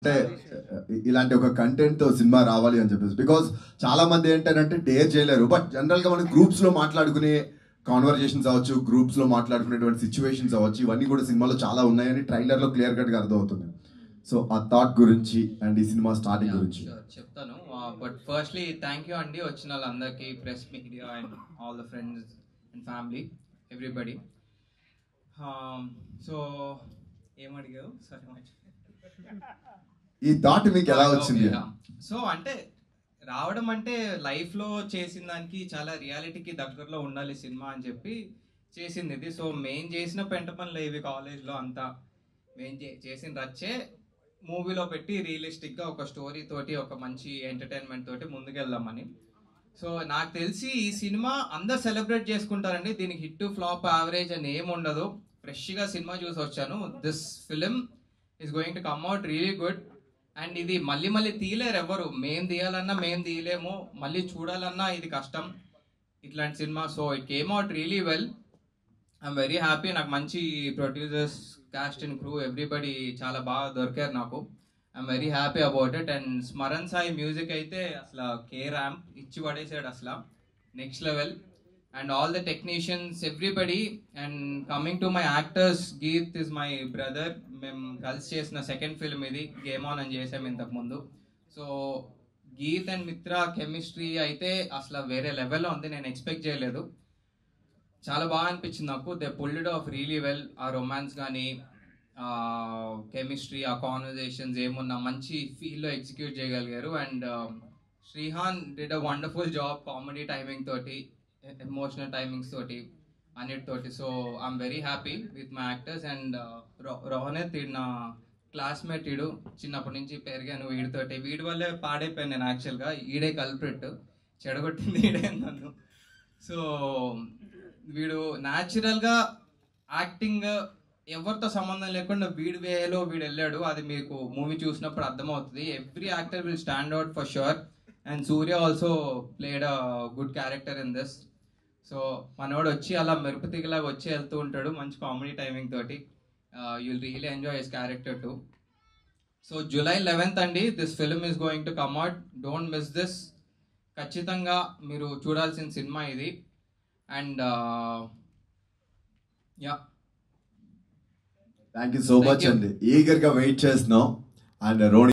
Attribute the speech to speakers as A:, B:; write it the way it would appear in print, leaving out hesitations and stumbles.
A: అంటే ఇలాంటి ఒక కంటెంట్ తో సినిమా రావాలి అని చెప్పేసి బికాస్ చాలా మంది ఏంటంటే డేర్ చేయలేరు బట్ జనరల్ గా మనం గ్రూప్స్ లో మాట్లాడుకునే కాన్వర్జేషన్స్ అవ్వచ్చు గ్రూప్స్ లో మాట్లాడుకునేటువంటి సిచ్యువేషన్స్ అవ్వచ్చు ఇవన్నీ కూడా సినిమాలో చాలా ఉన్నాయని ట్రైలర్ లో క్లియర్ కట్ గా అర్థమవుతుంది సో ఆ థాట్ గురించి అండ్ ఈ సినిమా స్టార్టింగ్ గురించి
B: చెప్తాను బట్ ఫస్ట్లీ థ్యాంక్ యూ అండి వచ్చిన వాళ్ళందరికీ press media and all the friends and family everybody so ఏమడిగావు సరే
A: ఈ థాట్ మీకు ఎలా వచ్చింది
B: సో అంటే రావడం అంటే లైఫ్లో చేసిన దానికి చాలా రియాలిటీకి దగ్గరలో ఉండాలి సినిమా అని చెప్పి చేసింది ఇది సో మెయిన్ చేసిన పెంట పనులు ఇవి కాలేజ్లో అంతా మెయిన్ చేసిన రచ్చే మూవీలో పెట్టి రియలిస్టిక్గా ఒక స్టోరీ తోటి ఒక మంచి ఎంటర్టైన్మెంట్ తోటి ముందుకెళ్దామని సో నాకు తెలిసి ఈ సినిమా అందరు సెలబ్రేట్ చేసుకుంటారండి దీనికి హిట్ ఫ్లాప్ యావరేజ్ అని ఏమి ఉండదు ఫ్రెష్గా సినిమా చూసి వచ్చాను this film is going to come out really good and ఇది మళ్ళీ మళ్ళీ తీయలేరు ఎవరు మేము తీయాలన్నా మేము తీయలేము మళ్ళీ చూడాలన్నా ఇది కష్టం ఇట్లాంటి cinema so it came out really well I'm very happy నాకు మంచి producers cast and crew everybody చాలా బాగా దొరికారు నాకు I'm very happy about it and Smaran Sai music అయితే అసలు కే ర్యాంప్ ఇచ్చి పడేసాడు అసలు next level and all the technicians everybody and coming to my actors Geeth is my brother మేము కలిసి చేసిన సెకండ్ ఫిల్మ్ ఇది గేమ్ ఆన్ అని చేసాం ఇంతకుముందు సో గీత్ అండ్ మిత్ర కెమిస్ట్రీ అయితే అసలు వేరే లెవెల్లో ఉంది నేను ఎక్స్పెక్ట్ చేయలేదు చాలా బాగా అనిపించింది నాకు they pulled off really well ఆ రొమాన్స్ కానీ కెమిస్ట్రీ ఆ కాన్వర్జేషన్స్ ఏమున్నా మంచి ఫీల్లో ఎగ్జిక్యూట్ చేయగలిగారు and Srihan did a wonderful job comedy timing తోటి ఎమోషనల్ టైమింగ్స్ తోటి అన్నిటితోటి so I'm very happy with my actors and రోహనేత్ నా క్లాస్మేట్ వీడు చిన్నప్పటి నుంచి పెరిగాను వీడితోటి వీడి వల్లే పాడైపోయాను నేను యాక్చువల్గా ఈడే కల్ప్రిట్ చెడగొట్టింది ఈడే నన్ను సో వీడు న్యాచురల్గా యాక్టింగ్ ఎవరితో సంబంధం లేకుండా వీడి వేలో వీడు వెళ్ళాడు అది మీకు మూవీ చూసినప్పుడు అర్థమవుతుంది every actor will stand out for sure and Surya also played a good character in this so మనోడు వచ్చి అలా మెరుపు తిగలాగా వచ్చి వెళ్తూ ఉంటాడు మంచి కామెడీ టైమింగ్ తోటి you'll really enjoy his character to so July 11th అండి this film is going to come out don't miss this ఖచ్చితంగా మీరు చూడాల్సిన సినిమా ఇది and yeah
A: thank you so much అండి ఈగర్ గా వెయిట్ చేస్తున్నాం అండ్ రోణి